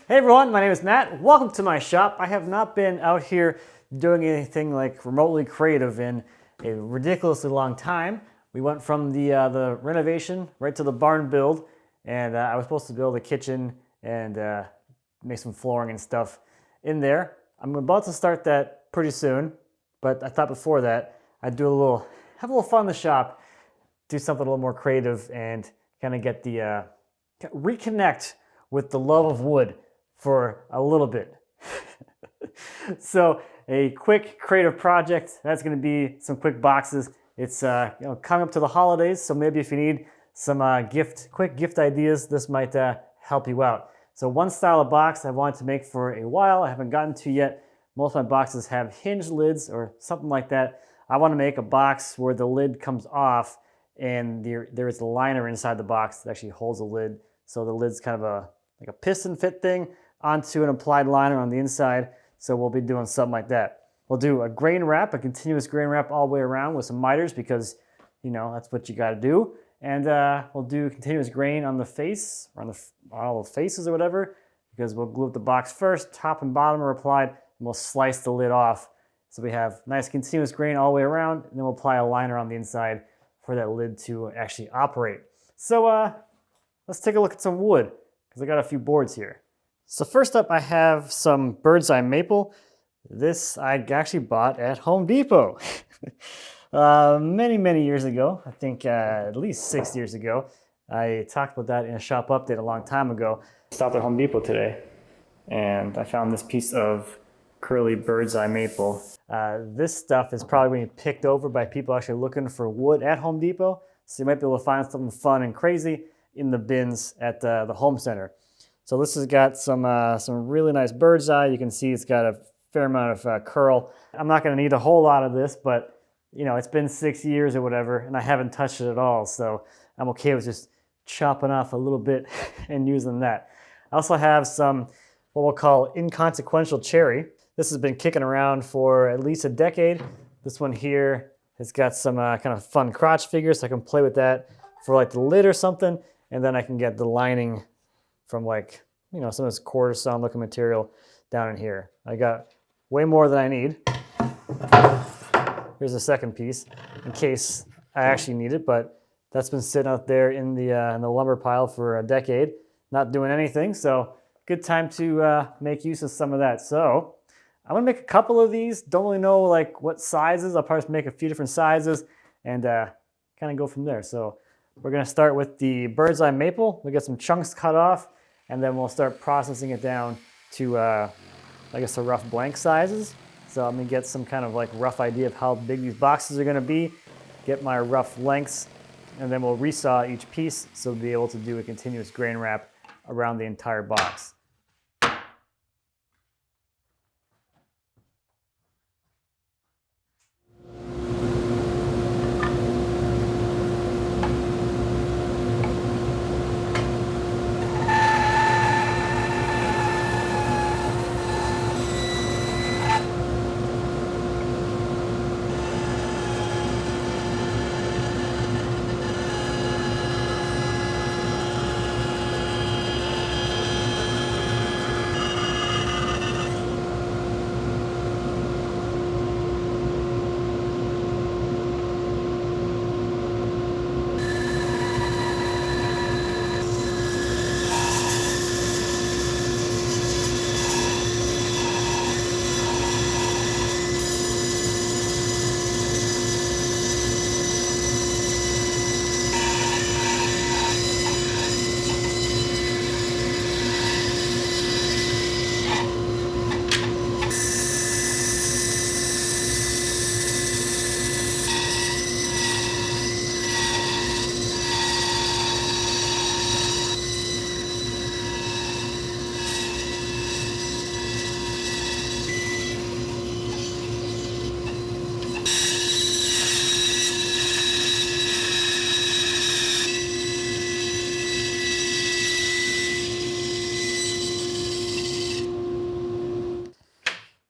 Hey everyone, my name is Matt. Welcome to my shop. I have not been out here doing anything like remotely creative in a ridiculously long time. We went from the renovation right to the barn build, and I was supposed to build a kitchen and make some flooring and stuff in there. I'm about to start that pretty soon, but I thought before that I'd have a little fun in the shop, do something a little more creative, and kind of get the reconnect with the love of wood for a little bit. So a quick creative project, that's going to be some quick boxes. It's coming up to the holidays, so maybe if you need some quick gift ideas, this might help you out. So one style of box I wanted to make for a while, I haven't gotten to yet. Most of my boxes have hinged lids or something like that. I want to make a box where the lid comes off and there is a liner inside the box that actually holds the lid. So the lid's kind of like a piston fit thing onto an applied liner on the inside. So we'll be doing something like that. We'll do a grain wrap, a continuous grain wrap all the way around with some miters because, you know, that's what you got to do. And we'll do continuous grain on the face, or on all the faces or whatever, because we'll glue up the box first, top and bottom are applied, and we'll slice the lid off. So we have nice continuous grain all the way around, and then we'll apply a liner on the inside for that lid to actually operate. So let's take a look at some wood, because I got a few boards here. So first up, I have some bird's eye maple. This I actually bought at Home Depot many years ago. I think at least 6 years ago. I talked about that in a shop update a long time ago. I stopped at Home Depot today, and I found this piece of curly bird's eye maple. This stuff is probably going to be picked over by people actually looking for wood at Home Depot. So you might be able to find something fun and crazy in the bins at the home center. So this has got some really nice bird's eye. You can see it's got a fair amount of curl. I'm not going to need a whole lot of this, but you know, it's been 6 years or whatever, and I haven't touched it at all. So I'm okay with just chopping off a little bit and using that. I also have some what we'll call inconsequential cherry. This has been kicking around for at least a decade. This one here has got some kind of fun crotch figures, so I can play with that for like the lid or something, and then I can get the lining from like, you know, some of this quarter sawn looking material down in here. I got way more than I need. Here's a second piece in case I actually need it, but that's been sitting out there in the lumber pile for a decade, not doing anything. So good time to make use of some of that. So I'm gonna make a couple of these. Don't really know like what sizes. I'll probably just make a few different sizes and kind of go from there. So we're gonna start with the bird's eye maple. We get some chunks cut off, and then we'll start processing it down to, I guess, the rough blank sizes. So I'm gonna get some kind of like rough idea of how big these boxes are gonna be, get my rough lengths, and then we'll resaw each piece so we'll be able to do a continuous grain wrap around the entire box.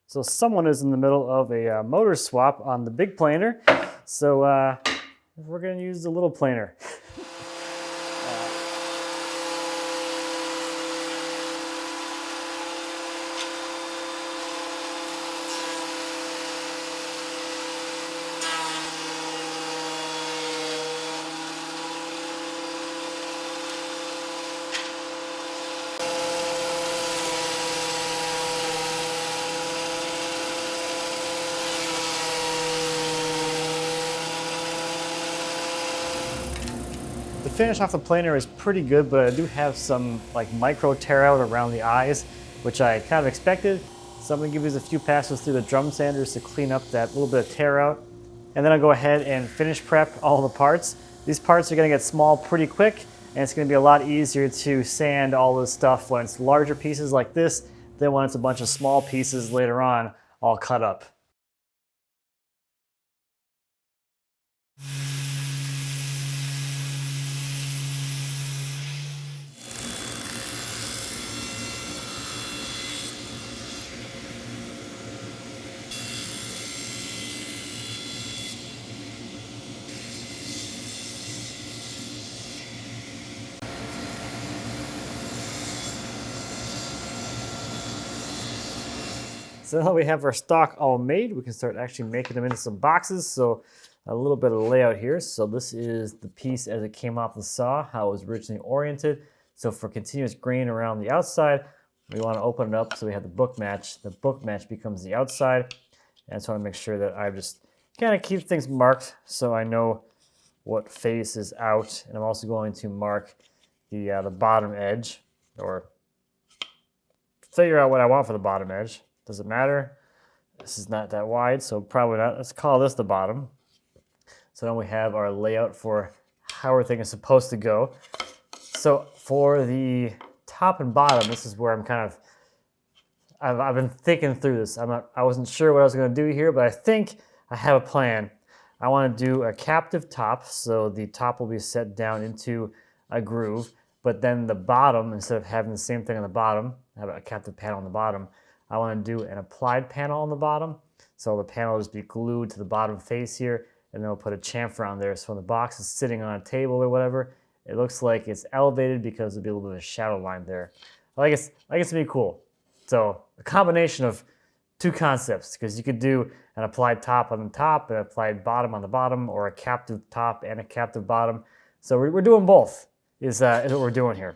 So someone is in the middle of a motor swap on the big planer. So we're going to use the little planer. finish off the planer is pretty good, but I do have some like micro tear out around the eyes, which I kind of expected. So I'm gonna give these a few passes through the drum sanders to clean up that little bit of tear out. And then I'll go ahead and finish prep all the parts. These parts are gonna get small pretty quick, and it's gonna be a lot easier to sand all this stuff when it's larger pieces like this than when it's a bunch of small pieces later on all cut up. So now we have our stock all made, we can start actually making them into some boxes. So a little bit of layout here. So this is the piece as it came off the saw, how it was originally oriented. So for continuous grain around the outside, we want to open it up so we have the book match. The book match becomes the outside. And I just want to make sure that I just kind of keep things marked so I know what face is out. And I'm also going to mark the bottom edge, or figure out what I want for the bottom edge. Does it matter? This is not that wide, so probably not. Let's call this the bottom. So now we have our layout for how everything is supposed to go. So for the top and bottom, this is where I'm kind of, I've been thinking through this. I wasn't sure what I was gonna do here, but I think I have a plan. I wanna do a captive top, so the top will be set down into a groove, but then the bottom, instead of having the same thing on the bottom, have a captive panel on the bottom, I want to do an applied panel on the bottom. So the panel will just be glued to the bottom face here, and then we'll put a chamfer on there. So when the box is sitting on a table or whatever, it looks like it's elevated because there'll be a little bit of a shadow line there. I guess it'd be cool. So a combination of two concepts, because you could do an applied top on the top, an applied bottom on the bottom, or a captive top and a captive bottom. So we're doing both, is what we're doing here.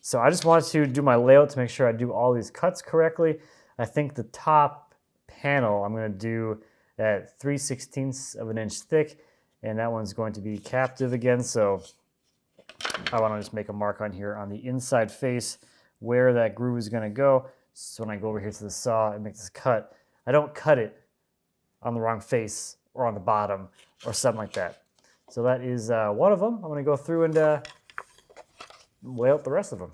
So I just wanted to do my layout to make sure I do all these cuts correctly. I think the top panel I'm going to do at 3/16 of an inch thick, and that one's going to be captive again. So I want to just make a mark on here on the inside face where that groove is going to go. So when I go over here to the saw and make this cut, I don't cut it on the wrong face or on the bottom or something like that. So that is one of them. I'm going to go through and lay out the rest of them.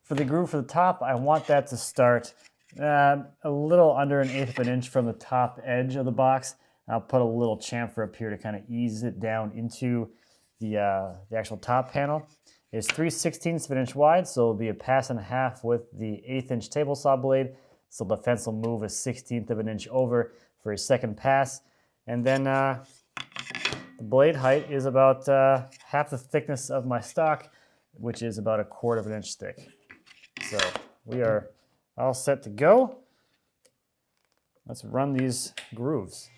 For the groove for the top, I want that to start a little under 1/8 of an inch from the top edge of the box. I'll put a little chamfer up here to kind of ease it down into the actual top panel. It's 3/16 of an inch wide, so it'll be a pass and a half with the 1/8 inch table saw blade. So the fence will move a 1/16 of an inch over for a second pass. And then the blade height is about half the thickness of my stock, which is about 1/4 of an inch thick. So we are all set to go. Let's run these grooves.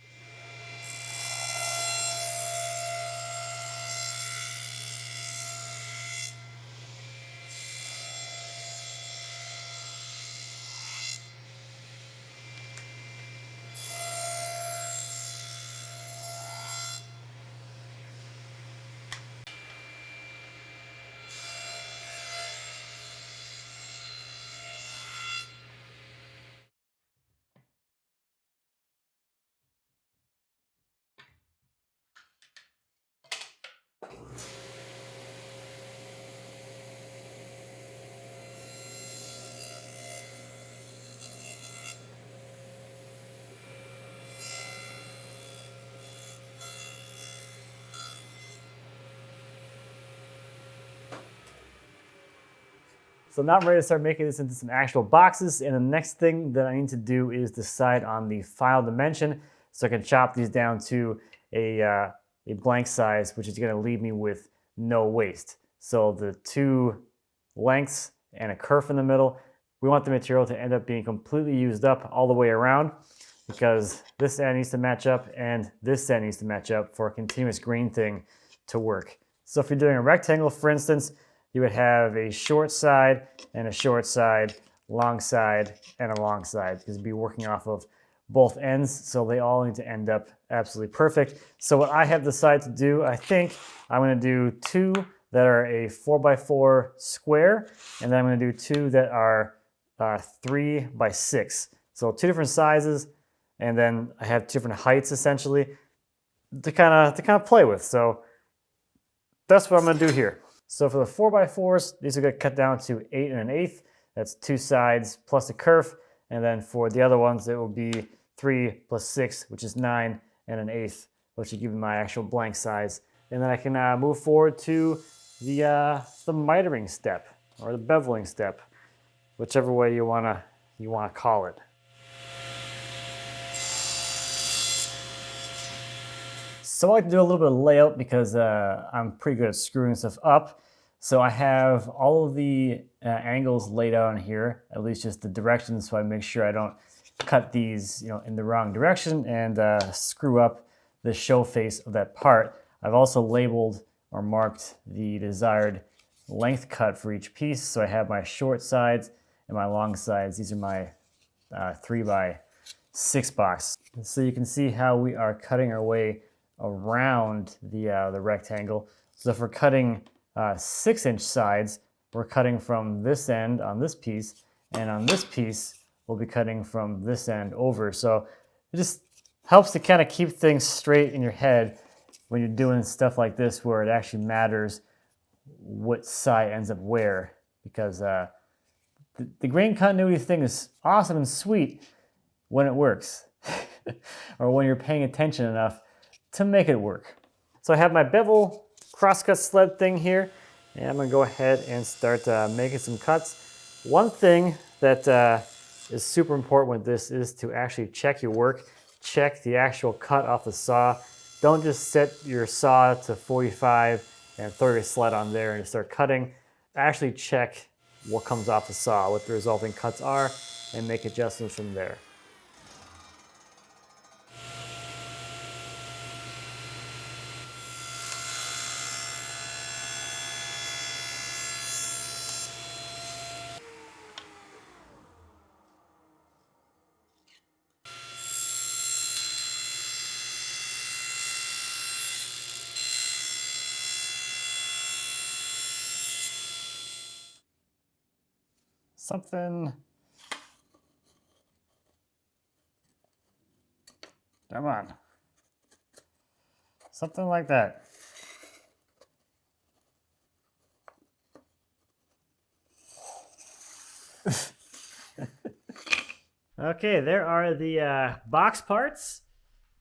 So now I'm ready to start making this into some actual boxes, and the next thing that I need to do is decide on the final dimension so I can chop these down to a blank size, which is going to leave me with no waste. So the two lengths and a kerf in the middle, we want the material to end up being completely used up all the way around, because this end needs to match up and this end needs to match up for a continuous grain thing to work. So if you're doing a rectangle, for instance, you would have a short side and a short side, long side and a long side, because you'd be working off of both ends, so they all need to end up absolutely perfect. So what I have decided to do, I think I'm going to do two that are a 4x4 square, and then I'm going to do two that are 3x6. So two different sizes, and then I have different heights essentially to kind of play with. So that's what I'm going to do here. So for the 4x4s, these are going to cut down to 8 1/8. That's two sides plus a kerf. And then for the other ones, it will be 3 plus 6, which is 9 1/8, which will give me my actual blank size. And then I can move forward to the mitering step or the beveling step, whichever way you wanna call it. So I like to do a little bit of layout because I'm pretty good at screwing stuff up. So I have all of the angles laid out on here, at least just the directions, so I make sure I don't cut these, in the wrong direction and screw up the show face of that part. I've also labeled or marked the desired length cut for each piece. So I have my short sides and my long sides. These are my 3x6 box. So you can see how we are cutting our way around the rectangle. So if we're cutting 6-inch sides, we're cutting from this end on this piece, and on this piece, we'll be cutting from this end over. So it just helps to kind of keep things straight in your head when you're doing stuff like this, where it actually matters what side ends up where, because the grain continuity thing is awesome and sweet when it works, or when you're paying attention enough to make it work. So I have my bevel crosscut sled thing here, and I'm gonna go ahead and start making some cuts. One thing that is super important with this is to actually check your work, check the actual cut off the saw. Don't just set your saw to 45 and throw your sled on there and just start cutting. Actually check what comes off the saw, what the resulting cuts are, and make adjustments from there. Something. Come on. Something like that. Okay, there are the box parts.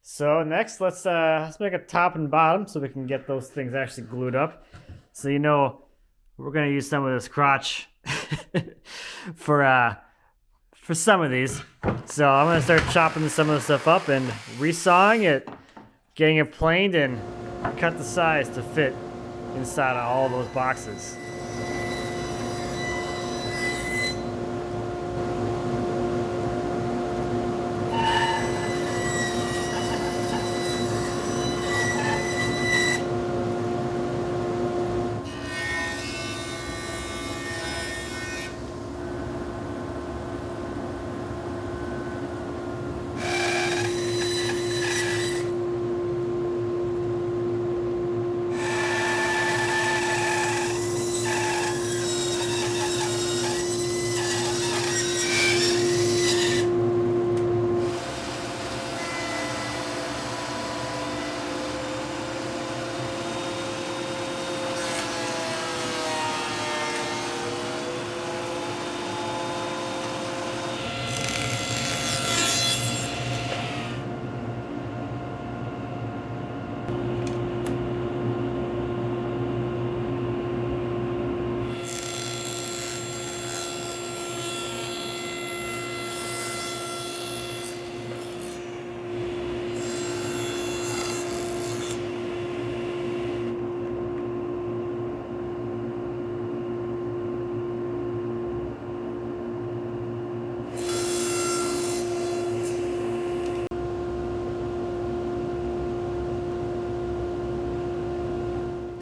So next, let's make a top and bottom so we can get those things actually glued up. So we're gonna use some of this crotch for some of these. So I'm gonna start chopping some of the stuff up and resawing it, getting it planed, and cut the size to fit inside of all those boxes.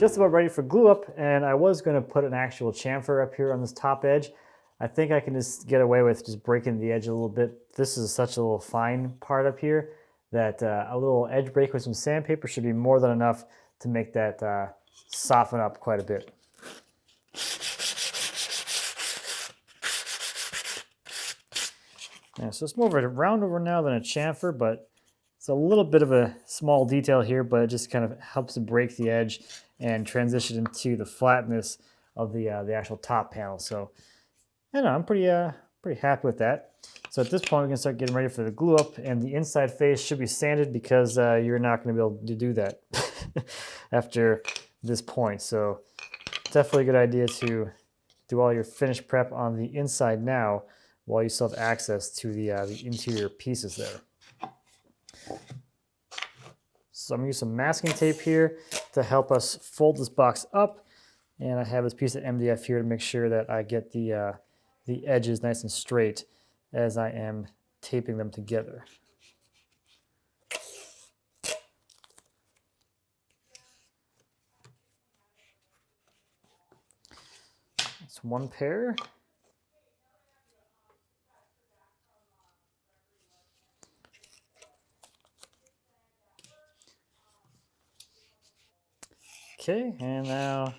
just about ready for glue up, and I was going to put an actual chamfer up here on this top edge. I think I can just get away with just breaking the edge a little bit. This is such a little fine part up here that a little edge break with some sandpaper should be more than enough to make that soften up quite a bit. Yeah, so it's more of a round over now than a chamfer, but it's a little bit of a small detail here, but it just kind of helps to break the edge and transition into the flatness of the actual top panel. So I don't know, I'm pretty happy with that. So at this point, we can start getting ready for the glue up, and the inside face should be sanded because you're not going to be able to do that after this point. So definitely a good idea to do all your finish prep on the inside now while you still have access to the interior pieces there. So I'm going to use some masking tape here to help us fold this box up, and I have this piece of MDF here to make sure that I get the edges nice and straight as I am taping them together. That's one pair. Okay, and now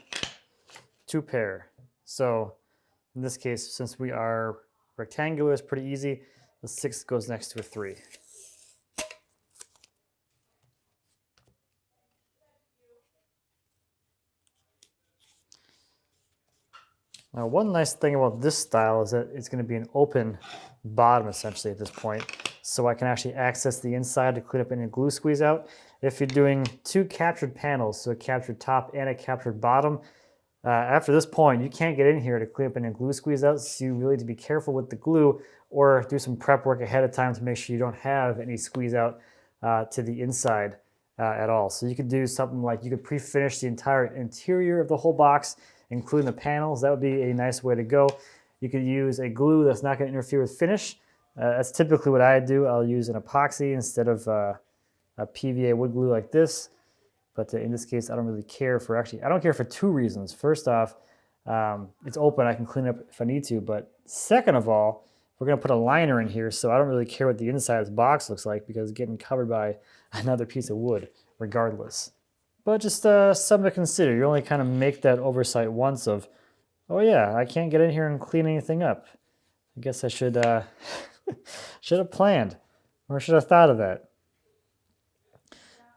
two pair. So in this case, since we are rectangular, it's pretty easy. The 6 goes next to a 3. Now, one nice thing about this style is that it's going to be an open bottom essentially at this point, so I can actually access the inside to clean up any glue squeeze out. If you're doing 2 captured panels, so a captured top and a captured bottom, after this point, you can't get in here to clean up any glue squeeze out, so you really need to be careful with the glue or do some prep work ahead of time to make sure you don't have any squeeze out to the inside at all. So you could do something like you could pre-finish the entire interior of the whole box, including the panels. That would be a nice way to go. You could use a glue that's not going to interfere with finish. That's typically what I do. I'll use an epoxy instead of a PVA wood glue like this. But in this case, I don't really care for I don't care for 2 reasons. First off, it's open. I can clean it up if I need to. But second of all, we're going to put a liner in here, so I don't really care what the inside of this box looks like because it's getting covered by another piece of wood regardless. But just something to consider. You only kind of make that oversight once of, oh yeah, I can't get in here and clean anything up. I guess I should should have planned, or should have thought of that.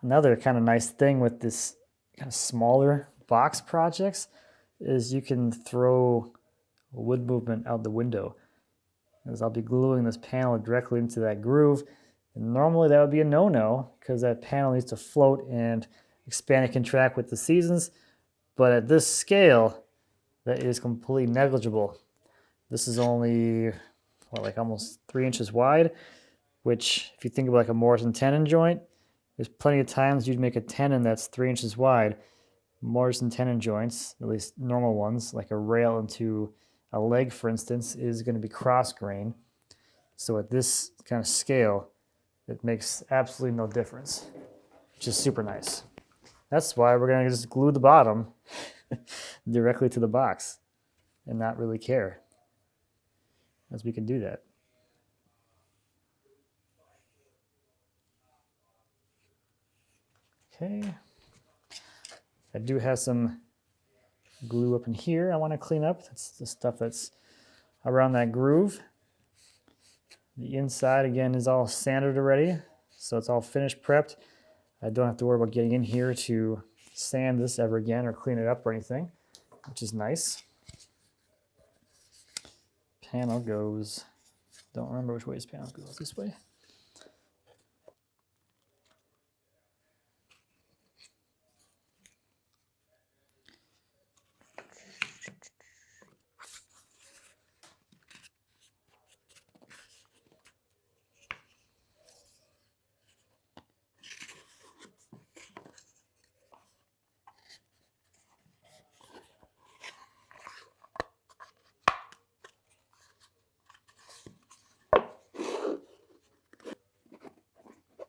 Another kind of nice thing with this kind of smaller box projects is you can throw wood movement out the window. As I'll be gluing this panel directly into that groove. And normally that would be a no-no because that panel needs to float and expand and contract with the seasons. But at this scale, that is completely negligible. This is only, what, like almost 3 inches wide, which if you think of like a mortise and tenon joint, there's plenty of times you'd make a tenon that's 3 inches wide. Mortise and tenon joints, at least normal ones, like a rail into a leg, for instance, is going to be cross grain. So at this kind of scale, it makes absolutely no difference, which is super nice. That's why we're going to just glue the bottom directly to the box and not really care, as we can do that. Okay, I do have some glue up in here I want to clean up. That's the stuff that's around that groove. The inside again is all sanded already, so it's all finished prepped. I don't have to worry about getting in here to sand this ever again or clean it up or anything, which is nice. Panel goes, don't remember which way this panel goes, this way.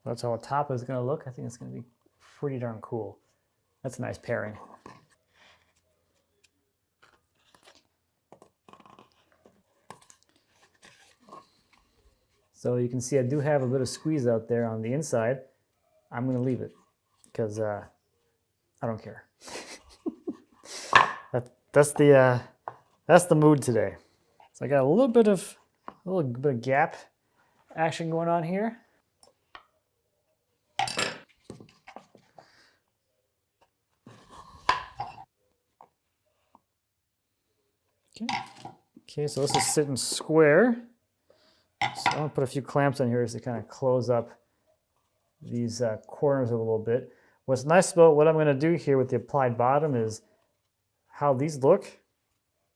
That's how the top is going to look. I think it's going to be pretty darn cool. That's a nice pairing. So you can see I do have a bit of squeeze out there on the inside. I'm going to leave it because I don't care. That's the mood today. So I got a little bit of gap action going on here. Okay, so this is sitting square. So I'm gonna put a few clamps on here just to kind of close up these corners a little bit. What's nice about what I'm gonna do here with the applied bottom is how these look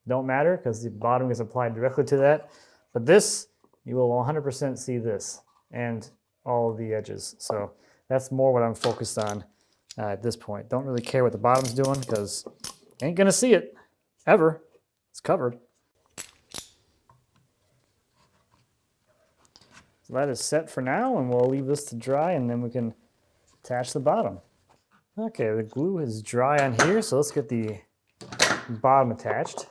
don't matter because the bottom is applied directly to that. But this, you will 100% see this and all of the edges. So that's more what I'm focused on at this point. Don't really care what the bottom's doing because ain't gonna see it ever. It's covered. So that is set for now, and we'll leave this to dry, and then we can attach the bottom. Okay, the glue is dry on here, so let's get the bottom attached.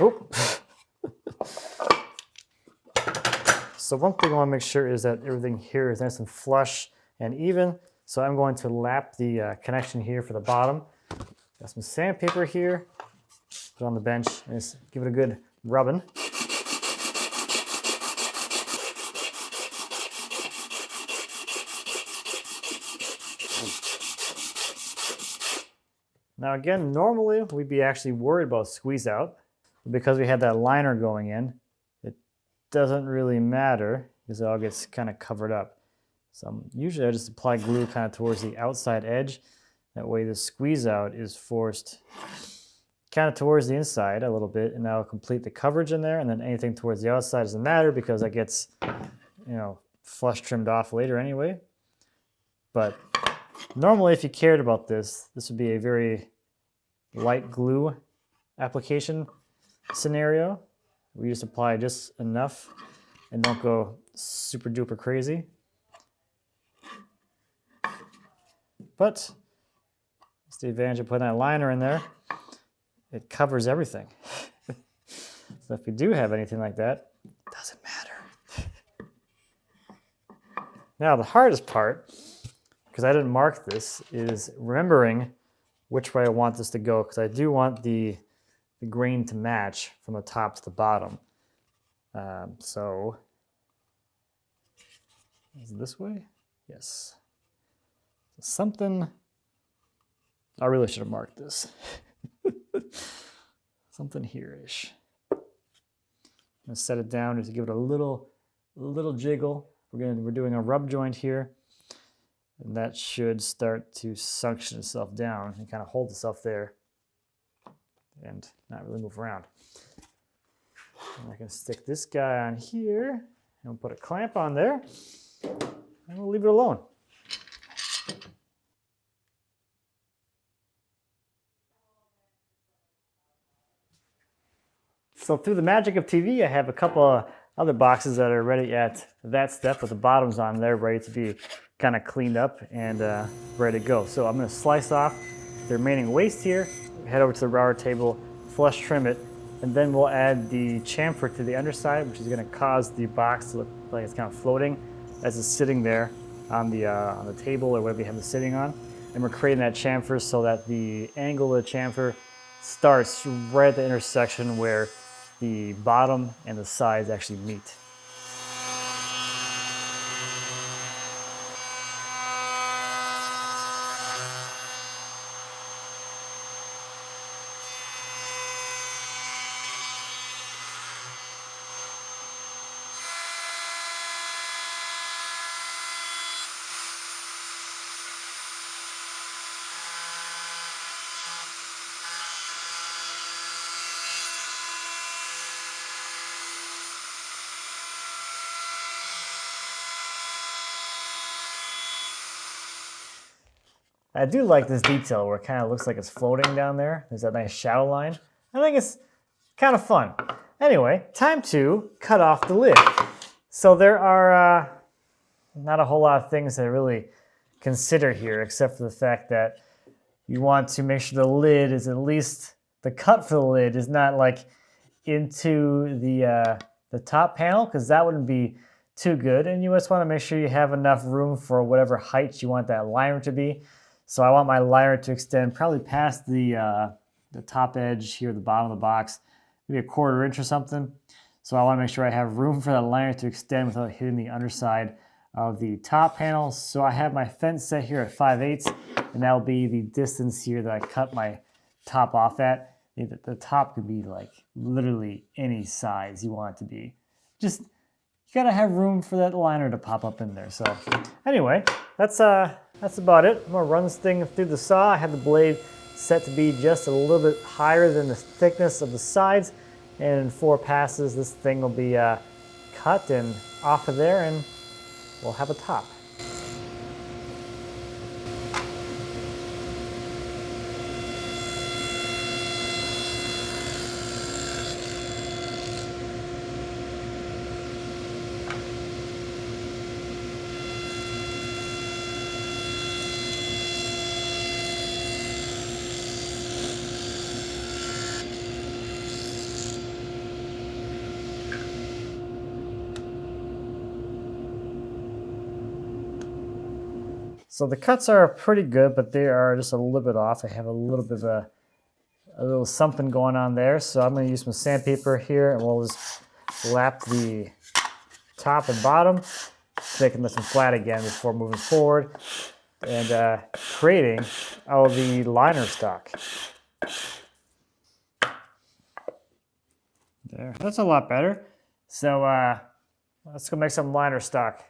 Oh. So one thing I want to make sure is that everything here is nice and flush and even. So I'm going to lap the connection here for the bottom. Got some sandpaper here. Put it on the bench and just give it a good rubbing. Now again, normally we'd be actually worried about squeeze out, but because we had that liner going in, it doesn't really matter because it all gets kind of covered up. So usually I just apply glue kind of towards the outside edge. That way the squeeze out is forced kind of towards the inside a little bit, and that'll complete the coverage in there, and then anything towards the outside doesn't matter because that gets, flush trimmed off later anyway. But normally if you cared about this, this would be a very light glue application scenario. We just apply just enough and don't go super duper crazy. But that's the advantage of putting that liner in there. It covers everything. So if you do have anything like that, it doesn't matter. Now the hardest part, because I didn't mark this, is remembering which way I want this to go, because I do want the grain to match from the top to the bottom. So is it this way? Yes. Something, I really should have marked this. Something here-ish. I'm gonna set it down just to give it a little jiggle. We're doing a rub joint here, and that should start to suction itself down and kind of hold itself there and not really move around. And I can stick this guy on here and we'll put a clamp on there and we'll leave it alone. So through the magic of TV, I have a couple of other boxes that are ready at that step with the bottoms on there, ready to be kind of cleaned up and ready to go. So I'm going to slice off the remaining waste here, head over to the router table, flush trim it, and then we'll add the chamfer to the underside, which is going to cause the box to look like it's kind of floating as it's sitting there on the table or whatever you have it sitting on. And we're creating that chamfer so that the angle of the chamfer starts right at the intersection where the bottom and the sides actually meet. I do like this detail where it kind of looks like it's floating down there. There's that nice shadow line. I think it's kind of fun. Anyway, time to cut off the lid. So there are not a whole lot of things to really consider here, except for the fact that you want to make sure the lid is at least, the cut for the lid is not like into the top panel, because that wouldn't be too good, and you just want to make sure you have enough room for whatever height you want that liner to be. So I want my liner to extend probably past the top edge here at the bottom of the box, maybe a 1/4 inch or something. So I want to make sure I have room for that liner to extend without hitting the underside of the top panel. So I have my fence set here at 5/8, and that will be the distance here that I cut my top off at. The top could be like literally any size you want it to be. Just, you gotta have room for that liner to pop up in there. So anyway, that's about it. I'm gonna run this thing through the saw. I have the blade set to be just a little bit higher than the thickness of the sides, and in 4 passes this thing will be cut and off of there, and we'll have a top. So the cuts are pretty good, but they are just a little bit off. I have a little bit of a little something going on there. So I'm going to use some sandpaper here, and we'll just lap the top and bottom, making this one flat again before moving forward and creating all the liner stock. There, that's a lot better. So let's go make some liner stock.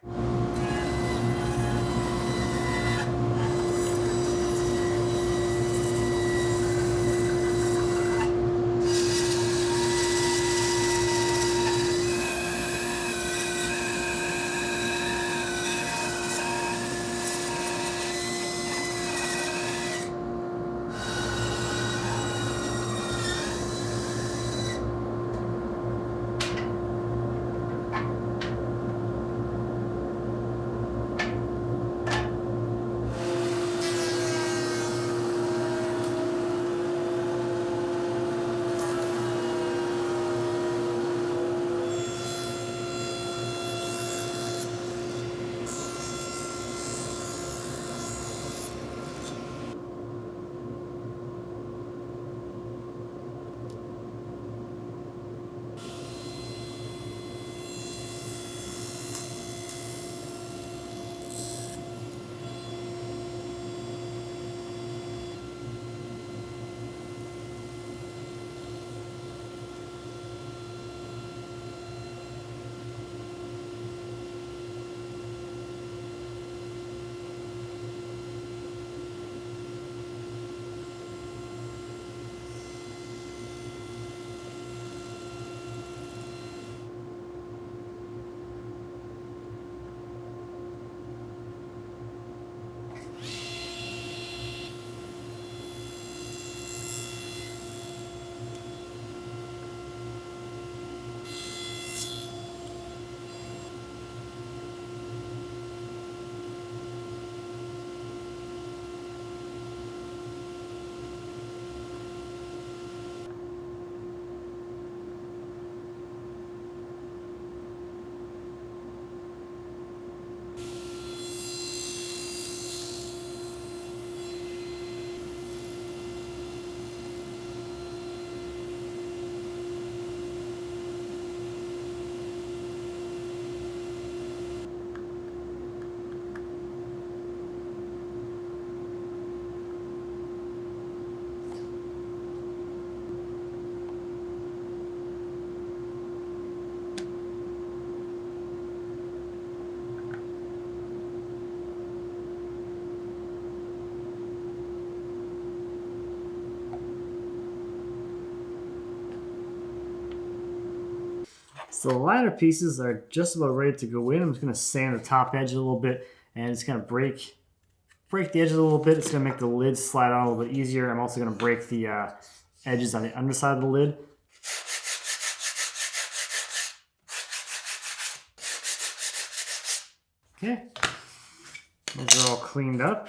So the liner pieces are just about ready to go in. I'm just going to sand the top edge a little bit, and it's going to break the edges a little bit. It's going to make the lid slide on a little bit easier. I'm also going to break the edges on the underside of the lid. Okay, those are all cleaned up.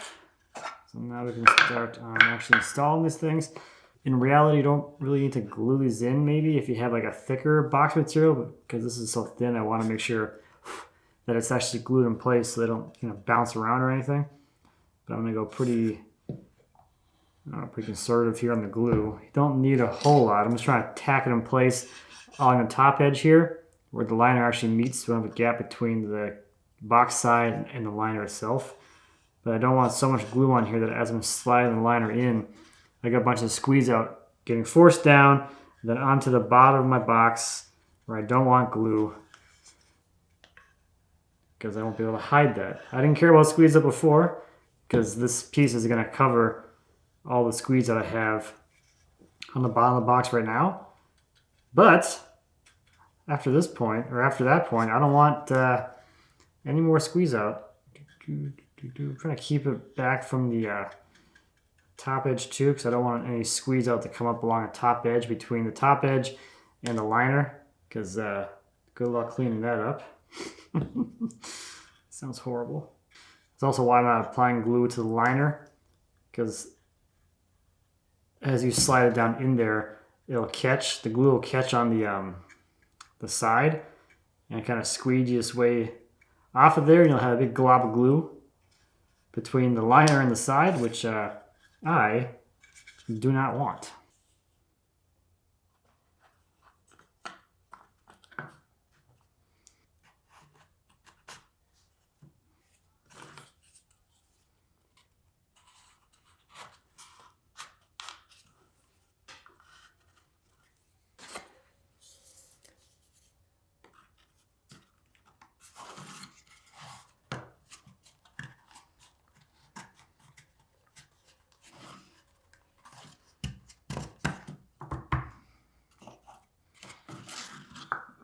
So now we can start actually installing these things. In reality, you don't really need to glue these in maybe if you have like a thicker box material, but because this is so thin, I want to make sure that it's actually glued in place so they don't bounce around or anything. But I'm gonna go pretty conservative here on the glue. You don't need a whole lot. I'm just trying to tack it in place on the top edge here where the liner actually meets, so we have a gap between the box side and the liner itself. But I don't want so much glue on here that as I'm sliding the liner in, I got a bunch of squeeze out getting forced down, then onto the bottom of my box where I don't want glue, because I won't be able to hide that. I didn't care about squeeze out before because this piece is going to cover all the squeeze that I have on the bottom of the box right now. But after this point, or after that point, I don't want any more squeeze out. I'm trying to keep it back from the top edge too, because I don't want any squeeze out to come up along the top edge between the top edge and the liner, because good luck cleaning that up. Sounds horrible. That's also why I'm not applying glue to the liner, because as you slide it down in there, it'll catch, the glue will catch on the side and kind of squeegee its way off of there, and you'll have a big glob of glue between the liner and the side, which I do not want.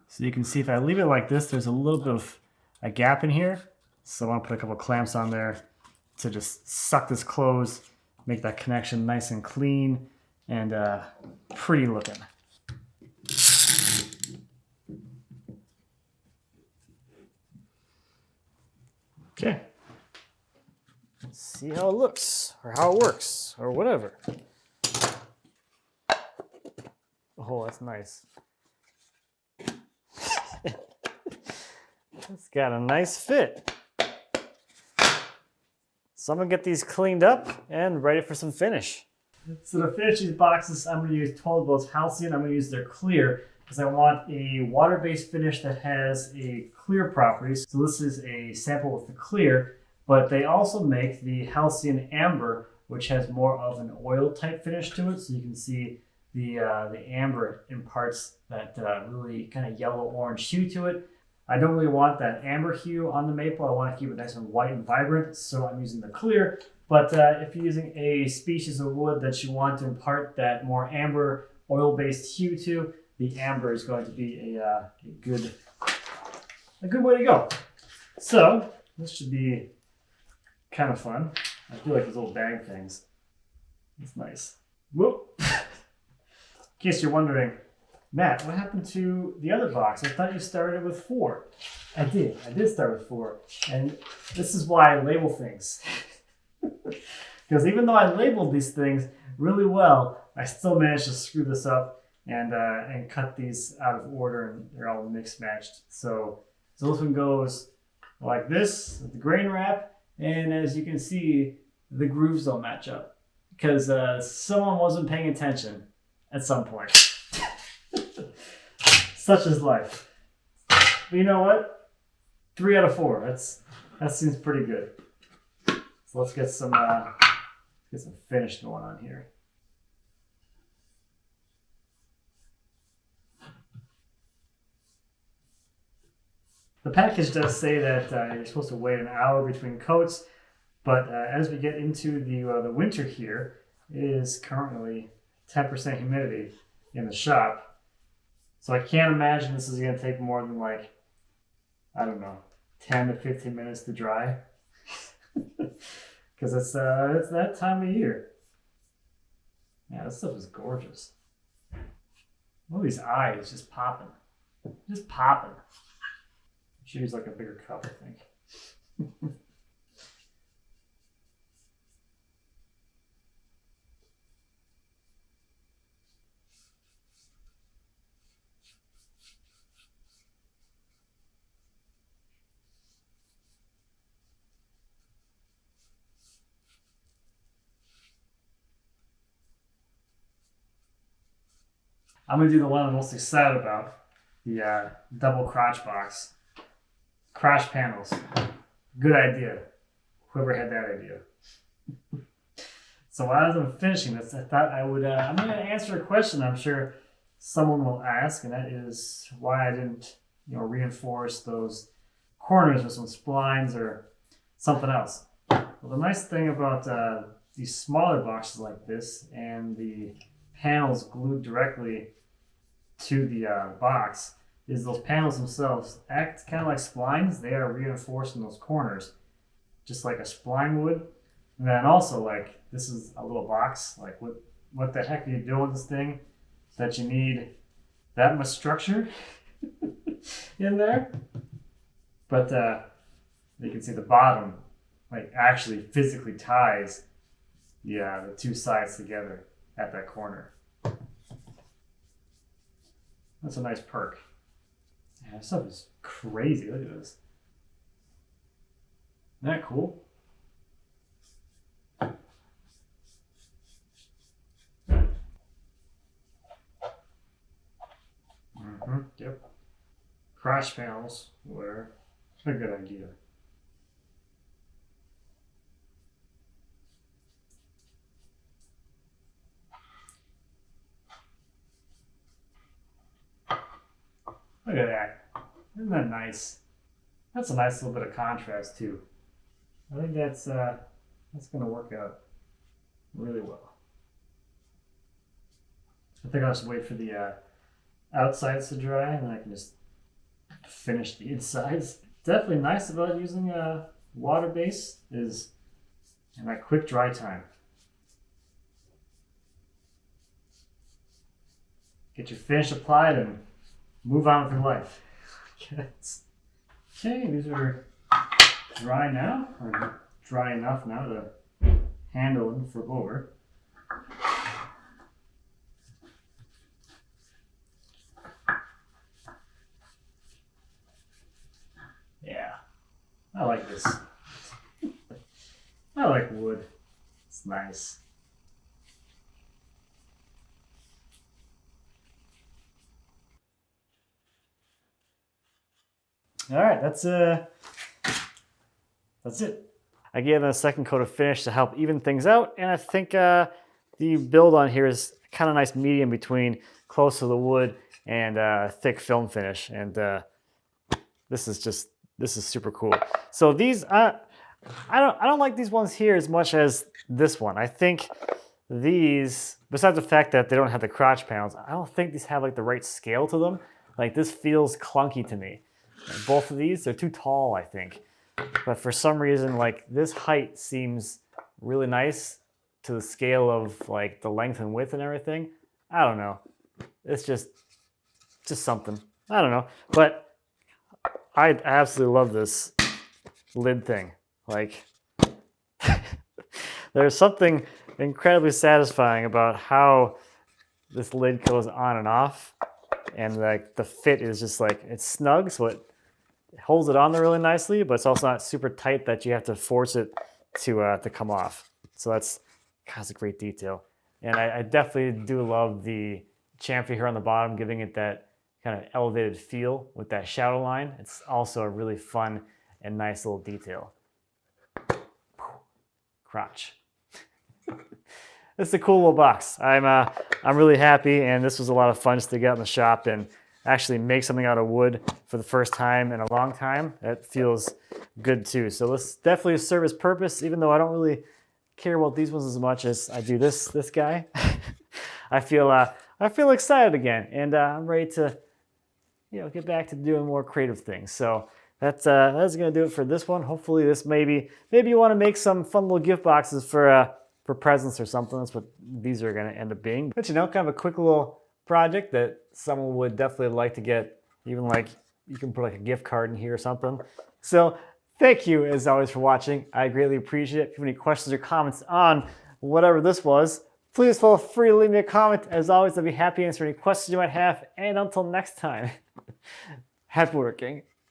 So you can see if I leave it like this, there's a little bit of a gap in here. So I want to put a couple clamps on there to just suck this closed, make that connection nice and clean and pretty looking. Okay. Let's see how it looks, or how it works, or whatever. Oh, that's nice. It's got a nice fit. So I'm gonna get these cleaned up and ready for some finish. So to finish these boxes, I'm gonna use 12 volts Halcyon. I'm gonna use their clear because I want a water-based finish that has a clear properties. So this is a sample with the clear, but they also make the Halcyon Amber, which has more of an oil type finish to it. So you can see the amber imparts that really kind of yellow-orange hue to it. I don't really want that amber hue on the maple. I want to keep it nice and white and vibrant, so I'm using the clear. But if you're using a species of wood that you want to impart that more amber oil-based hue to, the amber is going to be a good way to go. So this should be kind of fun. I feel like these little bag things. It's nice. Whoop. In case you're wondering, Matt, what happened to the other box? I thought you started with 4. I did start with 4. And this is why I label things. Because even though I labeled these things really well, I still managed to screw this up and cut these out of order, and they're all mixed matched. So this one goes like this with the grain wrap, and as you can see, the grooves don't match up because someone wasn't paying attention at some point. Such is life. But you know what? 3 out of 4. That seems pretty good. So let's get some finish going on here. The package does say that you're supposed to wait an hour between coats, but as we get into the winter here, it is currently 10% humidity in the shop. So I can't imagine this is going to take more than like, I don't know, 10 to 15 minutes to dry. Because it's that time of year. Yeah, this stuff is gorgeous. Look at these eyes just popping. Just popping. Should use like a bigger cup, I think. I'm gonna do the one I'm most excited about, the double crotch box. Crotch panels. Good idea. Whoever had that idea. So as I'm finishing this, I thought I would, I'm gonna answer a question I'm sure someone will ask, and that is why I didn't, reinforce those corners with some splines or something else. Well, the nice thing about these smaller boxes like this and the panels glued directly to the box is those panels themselves act kind of like splines. They are reinforcing those corners just like a spline would. And then also, like, this is a little box. Like, what the heck are you doing with this thing that you need that much structure in there? But you can see the bottom, like, actually physically ties the two sides together at that corner. That's a nice perk. Yeah, this stuff is crazy. Look at this. Isn't that cool? Yep. Crotch panels were a good idea. Look at that. Isn't that nice? That's a nice little bit of contrast too. I think that's going to work out really well. I think I'll just wait for the outsides to dry, and then I can just finish the insides. Definitely nice about using a water base is that quick dry time. Get your finish applied and move on with your life. Yes. Okay, these are dry now, or dry enough now to handle and flip over. Yeah, I like this. I like wood. It's nice. All right, that's it. I gave it a second coat of finish to help even things out, and I think the build on here is kind of nice medium between close to the wood and thick film finish, and this is super cool. So these I don't like these ones here as much as this one. I think these, besides the fact that they don't have the crotch panels, I don't think these have like the right scale to them. Like, this feels clunky to me. Both of these, they're too tall, I think. But for some reason, like, this height seems really nice to the scale of like the length and width and everything. I don't know. It's just something. I don't know. But I absolutely love this lid thing. Like, there's something incredibly satisfying about how this lid goes on and off. And like, the fit is just like, it's snug, so it holds it on there really nicely, but it's also not super tight that you have to force it to come off. So that's a great detail. And I definitely do love the chamfer here on the bottom, giving it that kind of elevated feel with that shadow line. It's also a really fun and nice little detail. Crotch. It's a cool little box. I'm really happy, and this was a lot of fun just to get out in the shop and actually make something out of wood for the first time in a long time. That feels good too. So this definitely serve its purpose, even though I don't really care about these ones as much as I do this guy. I feel excited again, and I'm ready to get back to doing more creative things. So that's gonna do it for this one. Hopefully this maybe you want to make some fun little gift boxes for presents or something. That's what these are gonna end up being. But kind of a quick little project that someone would definitely like to get. Even like, you can put like a gift card in here or something. So thank you as always for watching. I greatly appreciate it. If you have any questions or comments on whatever this was, please feel free to leave me a comment. As always, I'll be happy to answer any questions you might have. And until next time, happy working.